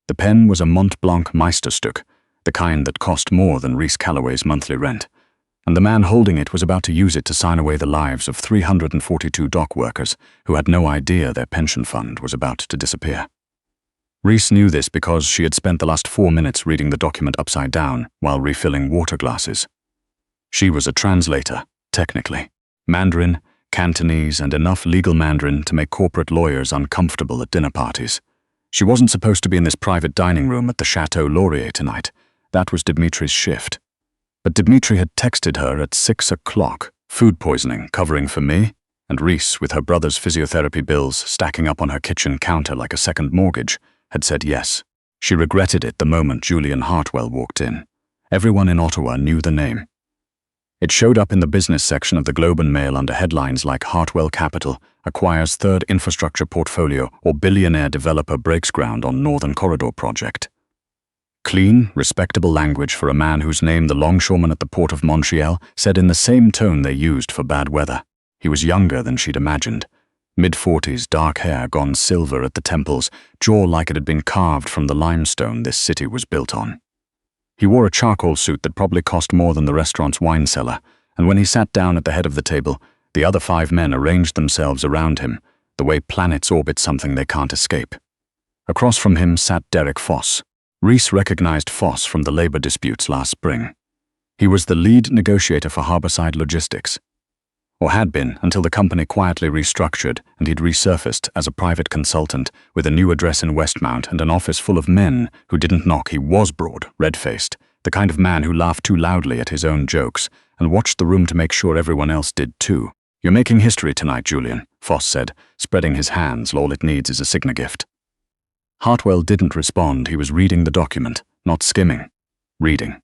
The pen was a Mont Blanc Meisterstück, the kind that cost more than Reese Calloway's monthly rent, and the man holding it was about to use it to sign away the lives of 342 dock workers who had no idea their pension fund was about to disappear. Reese knew this because she had spent the last 4 minutes reading the document upside down while refilling water glasses. She was a translator, technically. Mandarin, Cantonese, and enough legal Mandarin to make corporate lawyers uncomfortable at dinner parties. She wasn't supposed to be in this private dining room at the Chateau Laurier tonight. That was Dimitri's shift. But Dimitri had texted her at 6 o'clock, food poisoning covering for me, and Reese, with her brother's physiotherapy bills stacking up on her kitchen counter like a second mortgage, had said yes. She regretted it the moment Julian Hartwell walked in. Everyone in Ottawa knew the name. It showed up in the business section of the Globe and Mail under headlines like Hartwell Capital acquires third infrastructure portfolio or billionaire developer breaks ground on Northern Corridor project. Clean, respectable language for a man whose name the longshoremen at the port of Montreal said in the same tone they used for bad weather. He was younger than she'd imagined. Mid-40s, dark hair gone silver at the temples, jaw like it had been carved from the limestone this city was built on. He wore a charcoal suit that probably cost more than the restaurant's wine cellar, and when he sat down at the head of the table, the other 5 men arranged themselves around him, the way planets orbit something they can't escape. Across from him sat Derek Foss. Reese recognized Foss from the labor disputes last spring. He was the lead negotiator for Harborside Logistics, or had been until the company quietly restructured and he'd resurfaced as a private consultant with a new address in Westmount and an office full of men who didn't knock. He was broad, red-faced, the kind of man who laughed too loudly at his own jokes and watched the room to make sure everyone else did too. "You're making history tonight, Julian," Foss said, spreading his hands. "All it needs is a signa gift." Hartwell didn't respond. He was reading the document, not skimming. Reading.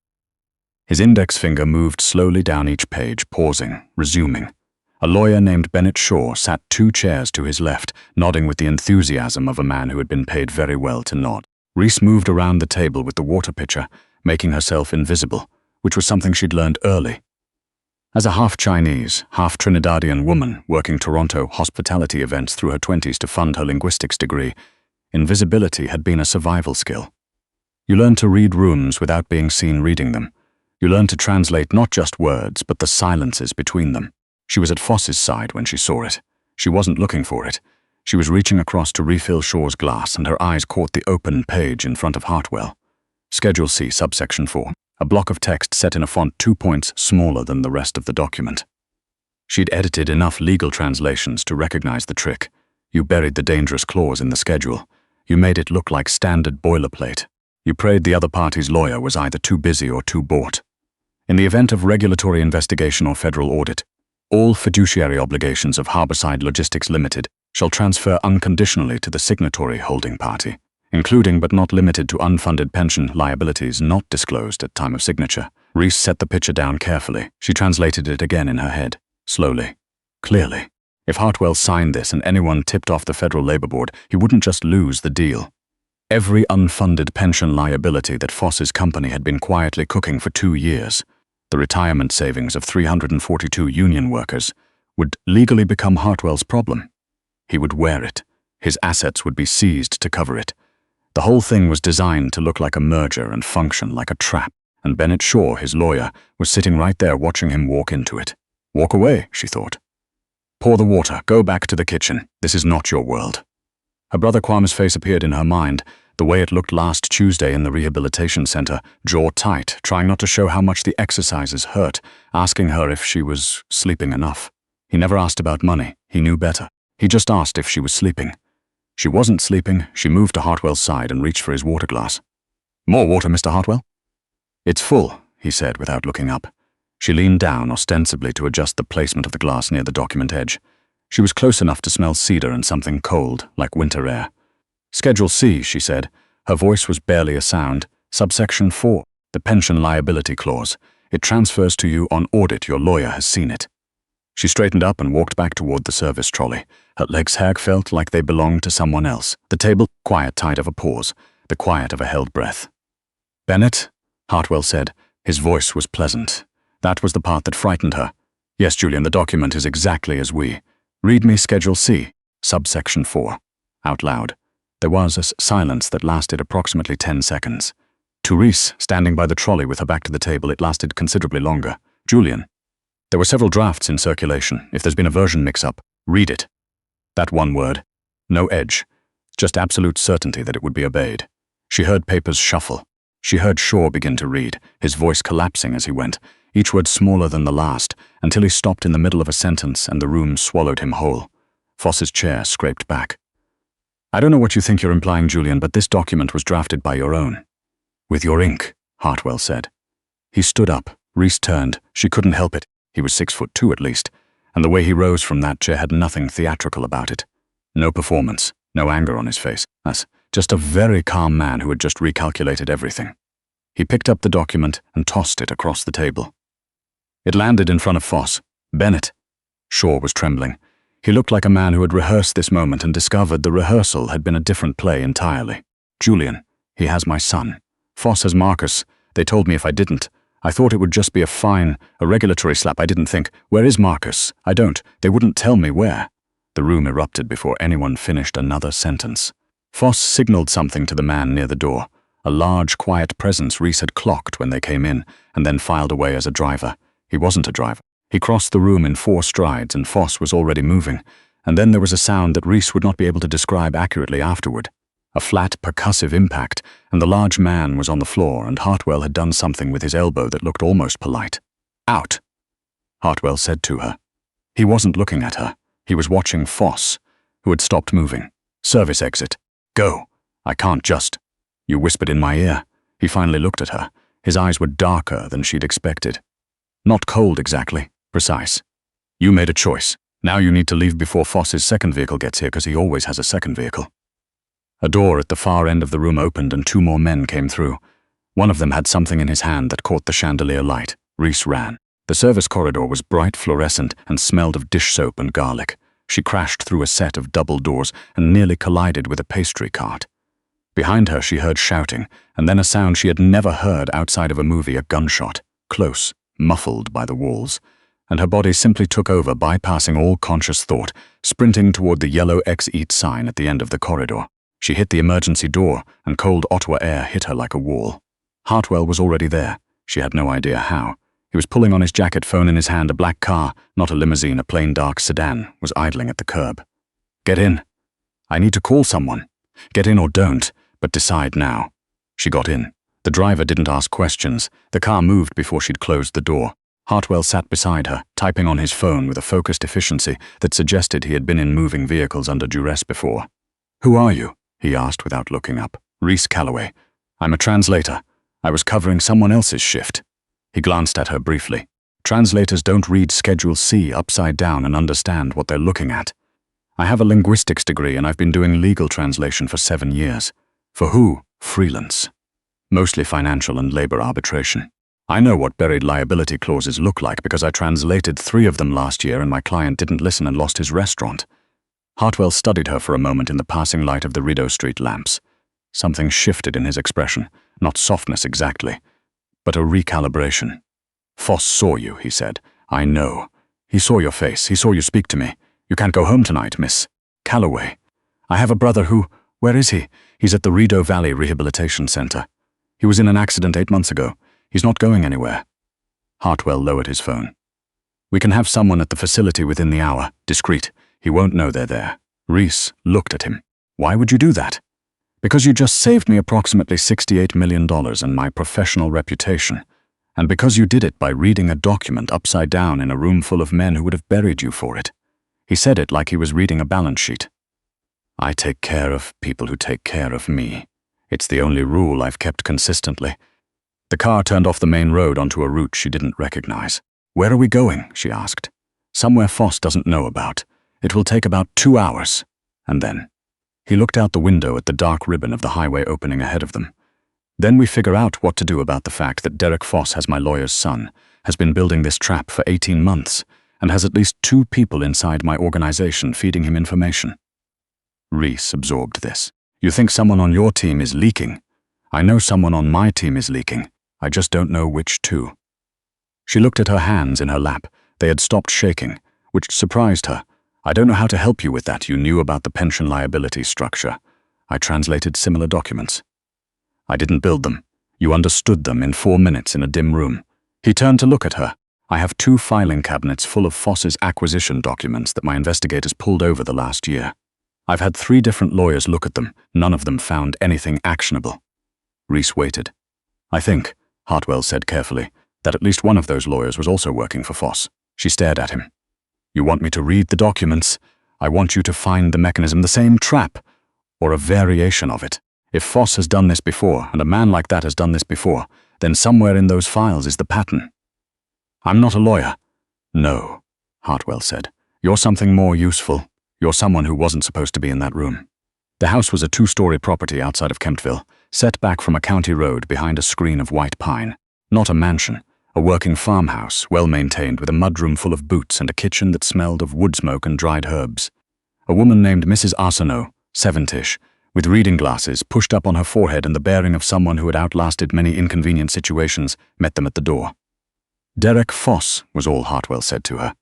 His index finger moved slowly down each page, pausing, resuming. A lawyer named Bennett Shaw sat 2 chairs to his left, nodding with the enthusiasm of a man who had been paid very well to nod. Reese moved around the table with the water pitcher, making herself invisible, which was something she'd learned early. As a half-Chinese, half-Trinidadian woman working Toronto hospitality events through her 20s to fund her linguistics degree, invisibility had been a survival skill. You learn to read rooms without being seen reading them. You learn to translate not just words, but the silences between them. She was at Foss's side when she saw it. She wasn't looking for it. She was reaching across to refill Shaw's glass, and her eyes caught the open page in front of Hartwell. Schedule C, subsection 4. A block of text set in a font 2 points smaller than the rest of the document. She'd edited enough legal translations to recognize the trick. You buried the dangerous clause in the schedule. You made it look like standard boilerplate. You prayed the other party's lawyer was either too busy or too bought. In the event of regulatory investigation or federal audit, all fiduciary obligations of Harborside Logistics Limited shall transfer unconditionally to the signatory holding party, including but not limited to unfunded pension liabilities not disclosed at time of signature. Reese set the picture down carefully. She translated it again in her head, slowly, clearly. If Hartwell signed this and anyone tipped off the Federal Labor Board, he wouldn't just lose the deal. Every unfunded pension liability that Foss's company had been quietly cooking for 2 years, the retirement savings of 342 union workers, would legally become Hartwell's problem. He would wear it. His assets would be seized to cover it. The whole thing was designed to look like a merger and function like a trap, and Bennett Shaw, his lawyer, was sitting right there watching him walk into it. Walk away, she thought. Pour the water, go back to the kitchen. This is not your world. Her brother Kwame's face appeared in her mind, the way it looked last Tuesday in the rehabilitation center, jaw tight, trying not to show how much the exercises hurt, asking her if she was sleeping enough. He never asked about money. He knew better. He just asked if she was sleeping. She wasn't sleeping. She moved to Hartwell's side and reached for his water glass. "More water, Mr. Hartwell?" "It's full," he said without looking up. She leaned down ostensibly to adjust the placement of the glass near the document edge. She was close enough to smell cedar and something cold, like winter air. "Schedule C," she said. Her voice was barely a sound. Subsection 4, the pension liability clause. It transfers to you on audit. Your lawyer has seen it. She straightened up and walked back toward the service trolley. Her legs felt like they belonged to someone else. The table, quiet tight of a pause, the quiet of a held breath. "Bennett," Hartwell said. His voice was pleasant. That was the part that frightened her. "Yes, Julian, the document is exactly as we. Read me Schedule C, subsection 4. Out loud. There was a silence that lasted approximately 10 seconds. To Reese, standing by the trolley with her back to the table, it lasted considerably longer. Julian. There were several drafts in circulation. If there's been a version mix-up, read it. That one word. No edge. Just absolute certainty that it would be obeyed. She heard papers shuffle. She heard Shaw begin to read, his voice collapsing as he went, each word smaller than the last, until he stopped in the middle of a sentence and the room swallowed him whole. Foss's chair scraped back. I don't know what you think you're implying, Julian, but this document was drafted by your own. With your ink, Hartwell said. He stood up. Reese turned. She couldn't help it. He was 6'2" at least, and the way he rose from that chair had nothing theatrical about it. No performance, no anger on his face. Just a very calm man who had just recalculated everything. He picked up the document and tossed it across the table. It landed in front of Foss. Bennett. Shaw was trembling. He looked like a man who had rehearsed this moment and discovered the rehearsal had been a different play entirely. Julian, he has my son. Foss has Marcus. They told me if I didn't. I thought it would just be a fine, a regulatory slap. I didn't think, where is Marcus? I don't. They wouldn't tell me where. The room erupted before anyone finished another sentence. Foss signaled something to the man near the door, a large, quiet presence Reese had clocked when they came in, and then filed away as a driver. He wasn't a driver. He crossed the room in 4 strides, and Foss was already moving, and then there was a sound that Reese would not be able to describe accurately afterward. A flat, percussive impact, and the large man was on the floor, and Hartwell had done something with his elbow that looked almost polite. Out, Hartwell said to her. He wasn't looking at her. He was watching Foss, who had stopped moving. Service exit. Go. I can't just. You whispered in my ear. He finally looked at her. His eyes were darker than she'd expected. Not cold exactly, precise. You made a choice. Now you need to leave before Foss's second vehicle gets here, because he always has a second vehicle. A door at the far end of the room opened and 2 more men came through. One of them had something in his hand that caught the chandelier light. Reese ran. The service corridor was bright fluorescent and smelled of dish soap and garlic. She crashed through a set of double doors and nearly collided with a pastry cart. Behind her she heard shouting, and then a sound she had never heard outside of a movie, a gunshot, close, muffled by the walls, and her body simply took over, bypassing all conscious thought, sprinting toward the yellow X-Eat sign at the end of the corridor. She hit the emergency door, and cold Ottawa air hit her like a wall. Hartwell was already there. She had no idea how. He was pulling on his jacket, phone in his hand. A black car, not a limousine, a plain dark sedan, was idling at the curb. Get in. I need to call someone. Get in or don't, but decide now. She got in. The driver didn't ask questions. The car moved before she'd closed the door. Hartwell sat beside her, typing on his phone with a focused efficiency that suggested he had been in moving vehicles under duress before. Who are you? He asked without looking up. Reese Calloway. I'm a translator. I was covering someone else's shift. He glanced at her briefly. Translators don't read Schedule C upside down and understand what they're looking at. I have a linguistics degree and I've been doing legal translation for 7 years. For who? Freelance. Mostly financial and labor arbitration. I know what buried liability clauses look like because I translated 3 of them last year and my client didn't listen and lost his restaurant. Hartwell studied her for a moment in the passing light of the Rideau Street lamps. Something shifted in his expression, not softness exactly, but a recalibration. Foss saw you, he said. I know. He saw your face. He saw you speak to me. You can't go home tonight, Miss Calloway. I have a brother who... Where is he? He's at the Rideau Valley Rehabilitation Center. He was in an accident 8 months ago. He's not going anywhere. Hartwell lowered his phone. We can have someone at the facility within the hour. Discreet. He won't know they're there. Reese looked at him. Why would you do that? Because you just saved me approximately $68 million and my professional reputation. And because you did it by reading a document upside down in a room full of men who would have buried you for it. He said it like he was reading a balance sheet. I take care of people who take care of me. It's the only rule I've kept consistently. The car turned off the main road onto a route she didn't recognize. Where are we going? She asked. Somewhere Foss doesn't know about. It will take about 2 hours. And then... He looked out the window at the dark ribbon of the highway opening ahead of them. Then we figure out what to do about the fact that Derek Foss has my lawyer's son, has been building this trap for 18 months, and has at least 2 people inside my organization feeding him information. Reese absorbed this. You think someone on your team is leaking? I know someone on my team is leaking. I just don't know which 2. She looked at her hands in her lap. They had stopped shaking, which surprised her. I don't know how to help you with that. You knew about the pension liability structure. I translated similar documents. I didn't build them. You understood them in 4 minutes in a dim room. He turned to look at her. I have 2 filing cabinets full of Foss's acquisition documents that my investigators pulled over the last year. I've had 3 different lawyers look at them. None of them found anything actionable. Reese waited. I think, Hartwell said carefully, that at least one of those lawyers was also working for Foss. She stared at him. You want me to read the documents? I want you to find the mechanism, the same trap, or a variation of it. If Foss has done this before, and a man like that has done this before, then somewhere in those files is the pattern. I'm not a lawyer. No, Hartwell said. You're something more useful. You're someone who wasn't supposed to be in that room. The house was a 2-story property outside of Kemptville, set back from a county road behind a screen of white pine. Not a mansion, a working farmhouse, well-maintained with a mudroom full of boots and a kitchen that smelled of wood smoke and dried herbs. A woman named Mrs. Arsenault, 70-ish, with reading glasses pushed up on her forehead and the bearing of someone who had outlasted many inconvenient situations, met them at the door. Derek Foss, was all Hartwell said to her.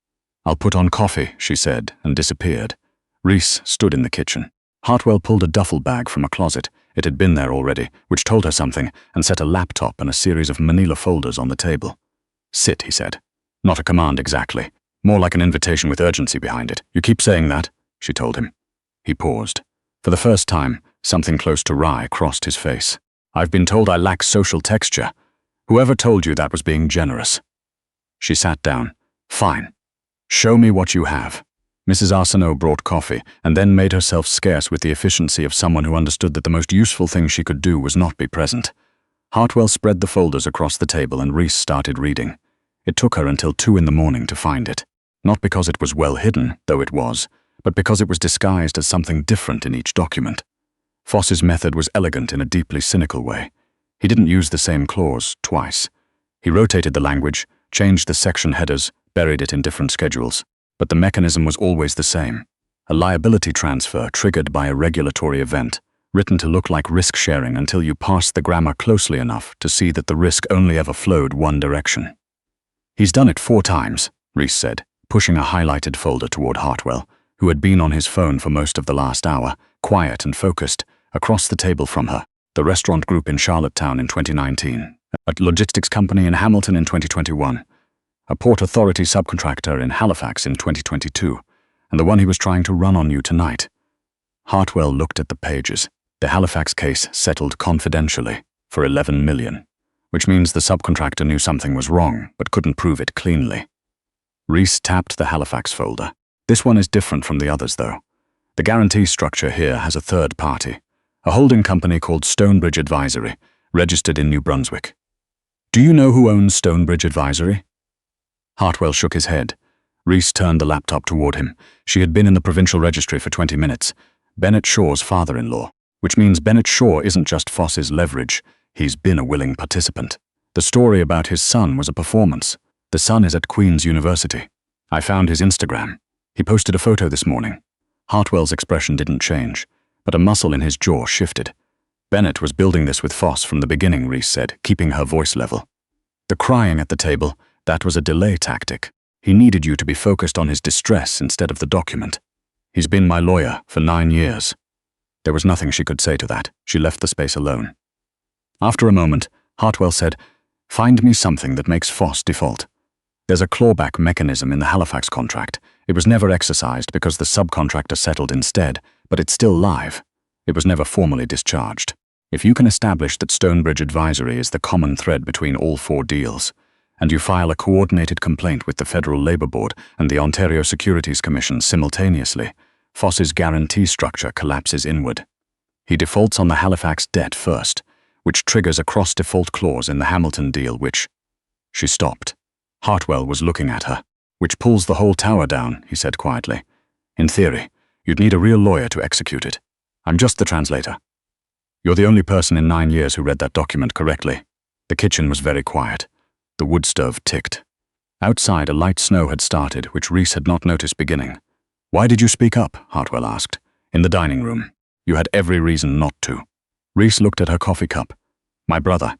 I'll put on coffee, she said, and disappeared. Reese stood in the kitchen. Hartwell pulled a duffel bag from a closet. It had been there already, which told her something, and set a laptop and a series of manila folders on the table. Sit, he said. Not a command exactly. More like an invitation with urgency behind it. You keep saying that, she told him. He paused. For the first time, something close to wry crossed his face. I've been told I lack social texture. Whoever told you that was being generous? She sat down. Fine. Show me what you have. Mrs. Arsenault brought coffee, and then made herself scarce with the efficiency of someone who understood that the most useful thing she could do was not be present. Hartwell spread the folders across the table and Reese started reading. It took her until 2 in the morning to find it. Not because it was well hidden, though it was, but because it was disguised as something different in each document. Foss's method was elegant in a deeply cynical way. He didn't use the same clause twice. He rotated the language, changed the section headers, buried it in different schedules. But the mechanism was always the same. A liability transfer triggered by a regulatory event, written to look like risk sharing until you parsed the grammar closely enough to see that the risk only ever flowed one direction. He's done it 4 times, Reese said, pushing a highlighted folder toward Hartwell, who had been on his phone for most of the last hour, quiet and focused, across the table from her. The restaurant group in Charlottetown in 2019, a logistics company in Hamilton in 2021, a Port Authority subcontractor in Halifax in 2022, and the one he was trying to run on you tonight. Hartwell looked at the pages. The Halifax case settled confidentially for $11 million, which means the subcontractor knew something was wrong but couldn't prove it cleanly. Reese tapped the Halifax folder. This one is different from the others, though. The guarantee structure here has a third party, a holding company called Stonebridge Advisory, registered in New Brunswick. Do you know who owns Stonebridge Advisory? Hartwell shook his head. Reese turned the laptop toward him. She had been in the provincial registry for 20 minutes. Bennett Shaw's father-in-law, which means Bennett Shaw isn't just Foss's leverage. He's been a willing participant. The story about his son was a performance. The son is at Queen's University. I found his Instagram. He posted a photo this morning. Hartwell's expression didn't change, but a muscle in his jaw shifted. Bennett was building this with Foss from the beginning, Reese said, keeping her voice level. The crying at the table, that was a delay tactic. He needed you to be focused on his distress instead of the document. He's been my lawyer for 9 years. There was nothing she could say to that. She left the space alone. After a moment, Hartwell said, Find me something that makes Foss default. There's a clawback mechanism in the Halifax contract. It was never exercised because the subcontractor settled instead, but it's still live. It was never formally discharged. If you can establish that Stonebridge Advisory is the common thread between all 4 deals, and you file a coordinated complaint with the Federal Labour Board and the Ontario Securities Commission simultaneously, Foss's guarantee structure collapses inward. He defaults on the Halifax debt first, which triggers a cross-default clause in the Hamilton deal which... She stopped. Hartwell was looking at her. Which pulls the whole tower down, he said quietly. In theory, you'd need a real lawyer to execute it. I'm just the translator. You're the only person in 9 years who read that document correctly. The kitchen was very quiet. The wood stove ticked. Outside, a light snow had started, which Reese had not noticed beginning. Why did you speak up? Hartwell asked. In the dining room. You had every reason not to. Reese looked at her coffee cup. My brother.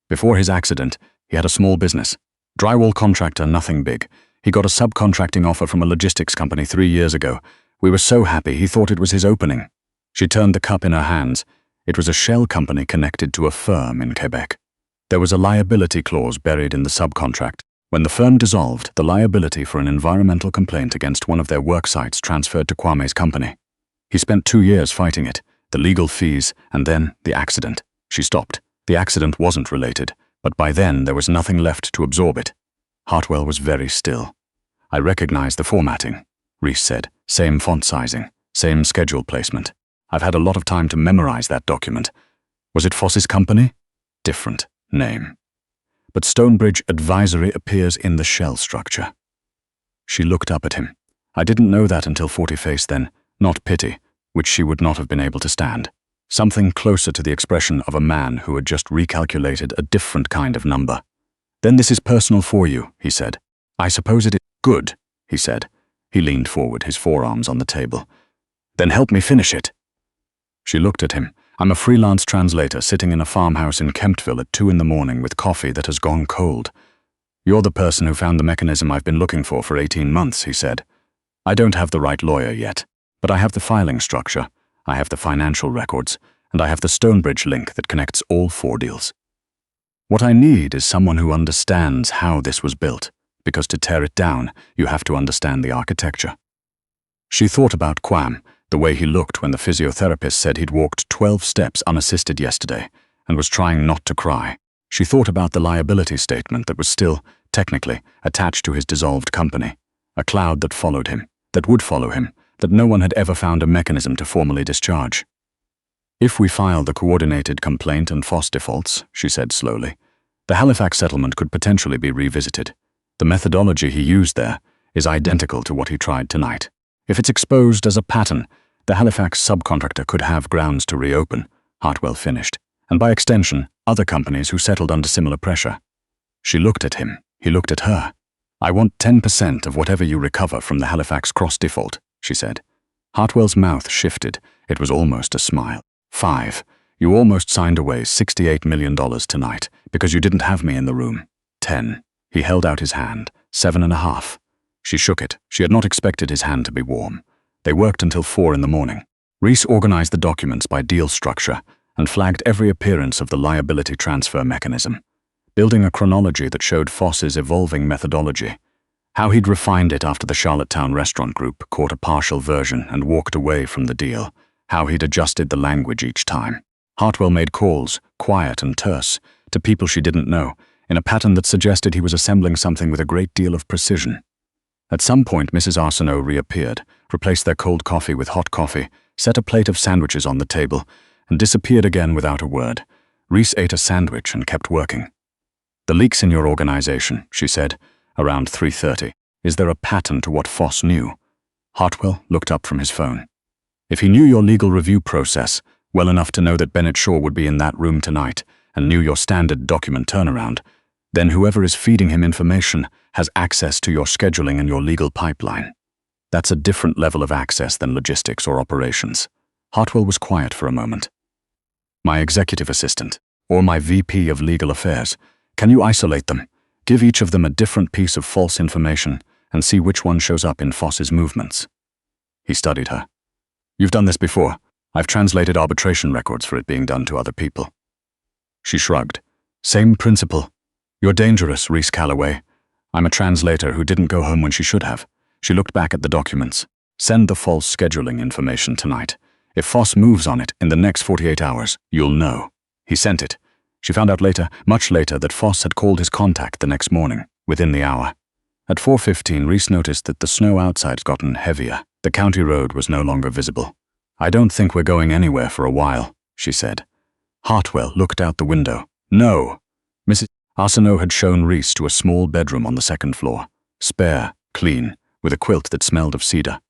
Before his accident, he had a small business. Drywall contractor, nothing big. He got a subcontracting offer from a logistics company 3 years ago. We were so happy he thought it was his opening. She turned the cup in her hands. It was a shell company connected to a firm in Quebec. There was a liability clause buried in the subcontract. When the firm dissolved, the liability for an environmental complaint against one of their work sites transferred to Kwame's company. He spent 2 years fighting it, the legal fees, and then the accident. She stopped. The accident wasn't related, but by then there was nothing left to absorb it. Hartwell was very still. I recognized the formatting, Reese said. Same font sizing, same schedule placement. I've had a lot of time to memorize that document. Was it Foss's company? Different name. But Stonebridge Advisory appears in the shell structure. She looked up at him. I didn't know that until 40-face then, not pity, which she would not have been able to stand. Something closer to the expression of a man who had just recalculated a different kind of number. Then this is personal for you, he said. I suppose it is good, he said. He leaned forward, his forearms on the table. Then help me finish it. She looked at him. I'm a freelance translator sitting in a farmhouse in Kemptville at 2 in the morning with coffee that has gone cold. You're the person who found the mechanism I've been looking for 18 months, he said. I don't have the right lawyer yet, but I have the filing structure, I have the financial records, and I have the Stonebridge link that connects all 4 deals. What I need is someone who understands how this was built, because to tear it down, you have to understand the architecture. She thought about Kwame, the way he looked when the physiotherapist said he'd walked 12 steps unassisted yesterday and was trying not to cry. She thought about the liability statement that was still, technically, attached to his dissolved company, a cloud that followed him, that would follow him, that no one had ever found a mechanism to formally discharge. If we file the coordinated complaint and Foss defaults, she said slowly, the Halifax settlement could potentially be revisited. The methodology he used there is identical to what he tried tonight. If it's exposed as a pattern, the Halifax subcontractor could have grounds to reopen, Hartwell finished, and by extension, other companies who settled under similar pressure. She looked at him. He looked at her. I want 10% of whatever you recover from the Halifax cross-default, she said. Hartwell's mouth shifted. It was almost a smile. 5. You almost signed away $68 million tonight because you didn't have me in the room. 10. He held out his hand. 7.5. She shook it. She had not expected his hand to be warm. They worked until 4 in the morning. Reese organized the documents by deal structure and flagged every appearance of the liability transfer mechanism, building a chronology that showed Foss's evolving methodology, how he'd refined it after the Charlottetown restaurant group caught a partial version and walked away from the deal, how he'd adjusted the language each time. Hartwell made calls, quiet and terse, to people she didn't know, in a pattern that suggested he was assembling something with a great deal of precision. At some point, Mrs. Arsenault reappeared, replaced their cold coffee with hot coffee, set a plate of sandwiches on the table, and disappeared again without a word. Reese ate a sandwich and kept working. The leaks in your organization, she said, around 3:30. Is there a pattern to what Foss knew? Hartwell looked up from his phone. If he knew your legal review process well enough to know that Bennett Shaw would be in that room tonight and knew your standard document turnaround, then whoever is feeding him information has access to your scheduling and your legal pipeline. That's a different level of access than logistics or operations. Hartwell was quiet for a moment. My executive assistant, or my VP of legal affairs, can you isolate them? Give each of them a different piece of false information and see which one shows up in Foss's movements. He studied her. You've done this before. I've translated arbitration records for it being done to other people. She shrugged. Same principle. You're dangerous, Reese Calloway. I'm a translator who didn't go home when she should have. She looked back at the documents. Send the false scheduling information tonight. If Foss moves on it in the next 48 hours, you'll know. He sent it. She found out later, much later, that Foss had called his contact the next morning, within the hour. At 4:15, Reese noticed that the snow outside had gotten heavier. The county road was no longer visible. I don't think we're going anywhere for a while, she said. Hartwell looked out the window. No. Mrs. Arsenault had shown Reese to a small bedroom on the 2nd floor, spare, clean, with a quilt that smelled of cedar.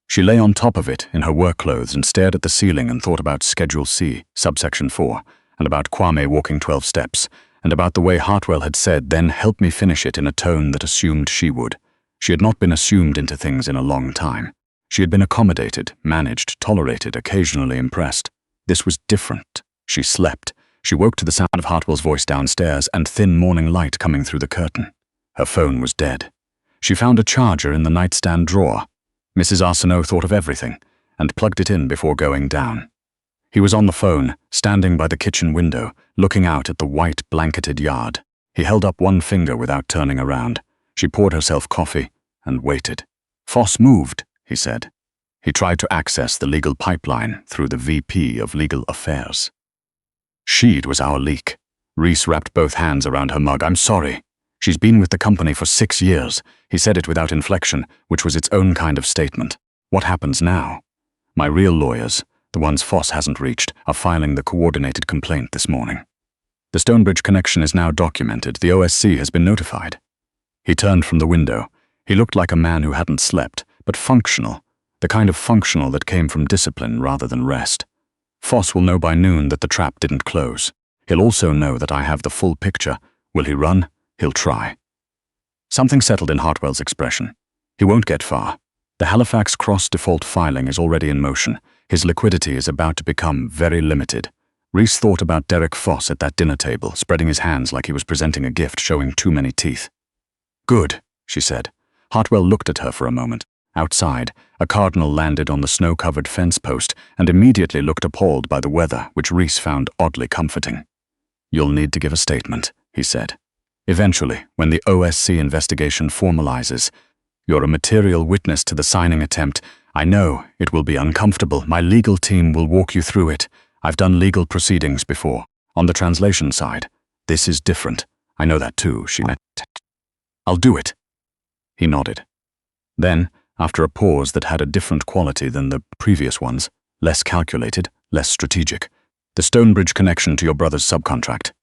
She lay on top of it in her work clothes and stared at the ceiling and thought about Schedule C, subsection 4, and about Kwame walking 12 steps, and about the way Hartwell had said, then help me finish it, in a tone that assumed she would. She had not been assumed into things in a long time. She had been accommodated, managed, tolerated, occasionally impressed. This was different. She slept. She woke to the sound of Hartwell's voice downstairs and thin morning light coming through the curtain. Her phone was dead. She found a charger in the nightstand drawer. Mrs. Arsenault thought of everything, and plugged it in before going down. He was on the phone, standing by the kitchen window, looking out at the white blanketed yard. He held up one finger without turning around. She poured herself coffee and waited. "Foss moved," he said. He tried to access the legal pipeline through the VP of Legal Affairs. "Sheed was our leak." Reese wrapped both hands around her mug. "I'm sorry. She's been with the company for 6 years." He said it without inflection, which was its own kind of statement. "What happens now?" "My real lawyers, the ones Foss hasn't reached, are filing the coordinated complaint this morning. The Stonebridge connection is now documented. The OSC has been notified." He turned from the window. He looked like a man who hadn't slept, but functional, the kind of functional that came from discipline rather than rest. "Foss will know by noon that the trap didn't close. He'll also know that I have the full picture. Will he run? He'll try." Something settled in Hartwell's expression. He won't get far. The Halifax cross-default filing is already in motion. His liquidity is about to become very limited. Reese thought about Derek Foss at that dinner table, spreading his hands like he was presenting a gift, showing too many teeth. "Good," she said. Hartwell looked at her for a moment. Outside, a cardinal landed on the snow-covered fence post and immediately looked appalled by the weather, which Reese found oddly comforting. "You'll need to give a statement," he said. "Eventually, when the OSC investigation formalizes, you're a material witness to the signing attempt. I know it will be uncomfortable. My legal team will walk you through it. I've done legal proceedings before, on the translation side. This is different. I know that too," she said. "I'll do it." He nodded. Then, after a pause that had a different quality than the previous ones, less calculated, less strategic, "The Stonebridge connection to your brother's subcontract.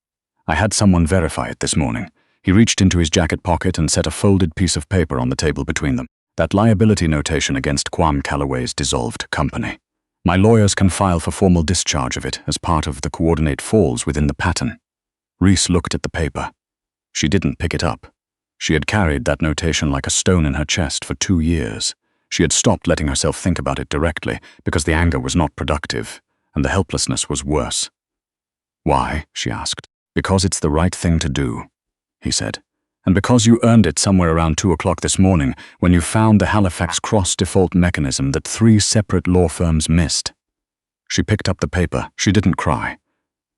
I had someone verify it this morning." He reached into his jacket pocket and set a folded piece of paper on the table between them. "That liability notation against Quam Calloway's dissolved company. My lawyers can file for formal discharge of it as part of the coordinate falls within the pattern." Reese looked at the paper. She didn't pick it up. She had carried that notation like a stone in her chest for 2 years. She had stopped letting herself think about it directly because the anger was not productive, and the helplessness was worse. "Why?" she asked. "Because it's the right thing to do," he said. "And because you earned it somewhere around 2 o'clock this morning when you found the Halifax cross-default mechanism that 3 separate law firms missed." She picked up the paper. She didn't cry.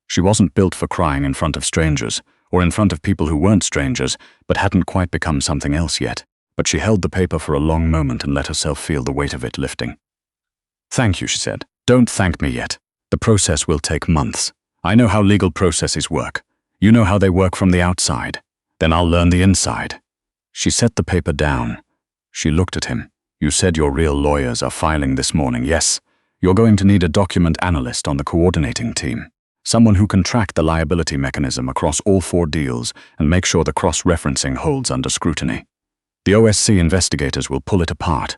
She wasn't built for crying in front of strangers, or in front of people who weren't strangers, but hadn't quite become something else yet. But she held the paper for a long moment and let herself feel the weight of it lifting. "Thank you," she said. "Don't thank me yet. The process will take months. I know how legal processes work. You know how they work from the outside. Then I'll learn the inside." She set the paper down. She looked at him. "You said your real lawyers are filing this morning, yes? You're going to need a document analyst on the coordinating team. Someone who can track the liability mechanism across all 4 deals and make sure the cross-referencing holds under scrutiny. The OSC investigators will pull it apart."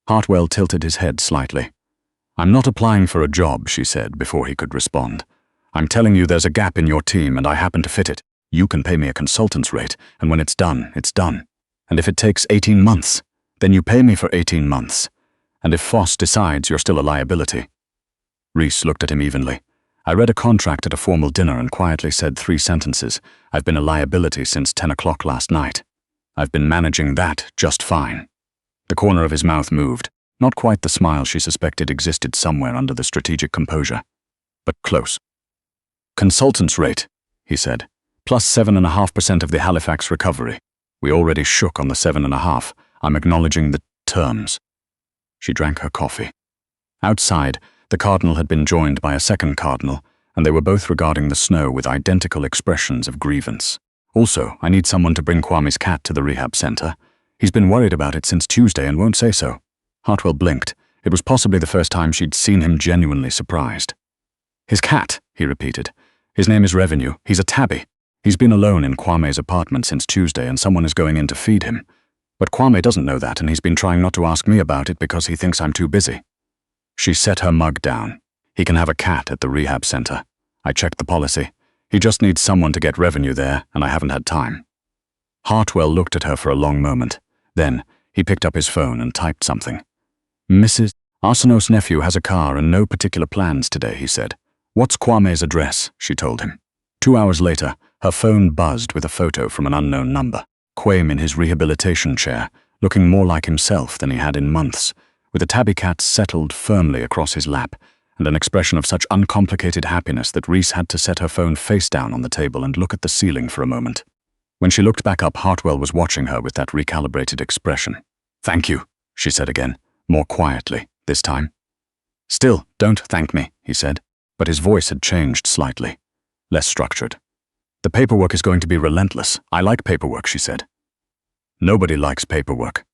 Hartwell tilted his head slightly. "I'm not applying for a job," she said before he could respond. "I'm telling you there's a gap in your team and I happen to fit it. You can pay me a consultant's rate, and when it's done, it's done. And if it takes 18 months, then you pay me for 18 months. And if Foss decides you're still a liability." Reese looked at him evenly. "I read a contract at a formal dinner and quietly said 3 sentences. I've been a liability since 10 o'clock last night. I've been managing that just fine." The corner of his mouth moved, not quite the smile she suspected existed somewhere under the strategic composure, but close. "Consultant's rate," he said, "plus 7.5% of the Halifax recovery. We already shook on the 7.5. I'm acknowledging the terms." She drank her coffee. Outside, the cardinal had been joined by a second cardinal, and they were both regarding the snow with identical expressions of grievance. "Also, I need someone to bring Kwame's cat to the rehab center. He's been worried about it since Tuesday and won't say so." Hartwell blinked. It was possibly the first time she'd seen him genuinely surprised. "His cat," he repeated. "His name is Revenue. He's a tabby. He's been alone in Kwame's apartment since Tuesday and someone is going in to feed him. But Kwame doesn't know that and he's been trying not to ask me about it because he thinks I'm too busy." She set her mug down. "He can have a cat at the rehab center. I checked the policy. He just needs someone to get Revenue there, and I haven't had time." Hartwell looked at her for a long moment. Then, he picked up his phone and typed something. "Mrs. Arsenault's nephew has a car and no particular plans today," he said. "What's Kwame's address?" she told him. 2 hours later, her phone buzzed with a photo from an unknown number. Kwame in his rehabilitation chair, looking more like himself than he had in months, with a tabby cat settled firmly across his lap, and an expression of such uncomplicated happiness that Reese had to set her phone face down on the table and look at the ceiling for a moment. When she looked back up, Hartwell was watching her with that recalibrated expression. "Thank you," she said again, more quietly this time. "Still, don't thank me," he said, but his voice had changed slightly, less structured. "The paperwork is going to be relentless. I like paperwork," she said. Nobody likes paperwork.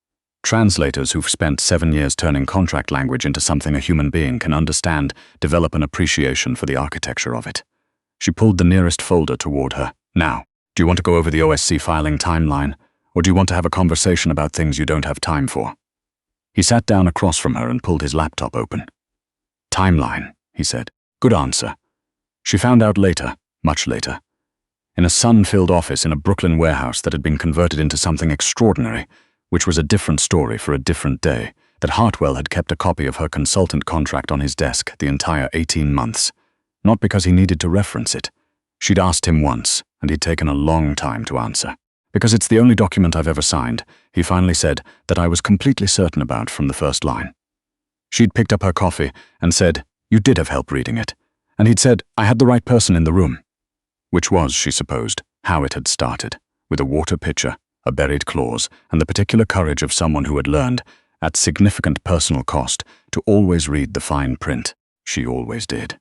Translators who've spent 7 years turning contract language into something a human being can understand, develop an appreciation for the architecture of it. She pulled the nearest folder toward her. "Now, do you want to go over the OSC filing timeline, or do you want to have a conversation about things you don't have time for?" He sat down across from her and pulled his laptop open. "Timeline," he said. "Good answer." She found out later, much later, in a sun-filled office in a Brooklyn warehouse that had been converted into something extraordinary, which was a different story for a different day, that Hartwell had kept a copy of her consultant contract on his desk the entire 18 months. Not because he needed to reference it. She'd asked him once, and he'd taken a long time to answer. "Because it's the only document I've ever signed," he finally said, "that I was completely certain about from the first line." She'd picked up her coffee and said, "You did have help reading it." And he'd said, "I had the right person in the room." Which was, she supposed, how it had started, with a water pitcher, a buried clause, and the particular courage of someone who had learned, at significant personal cost, to always read the fine print. She always did.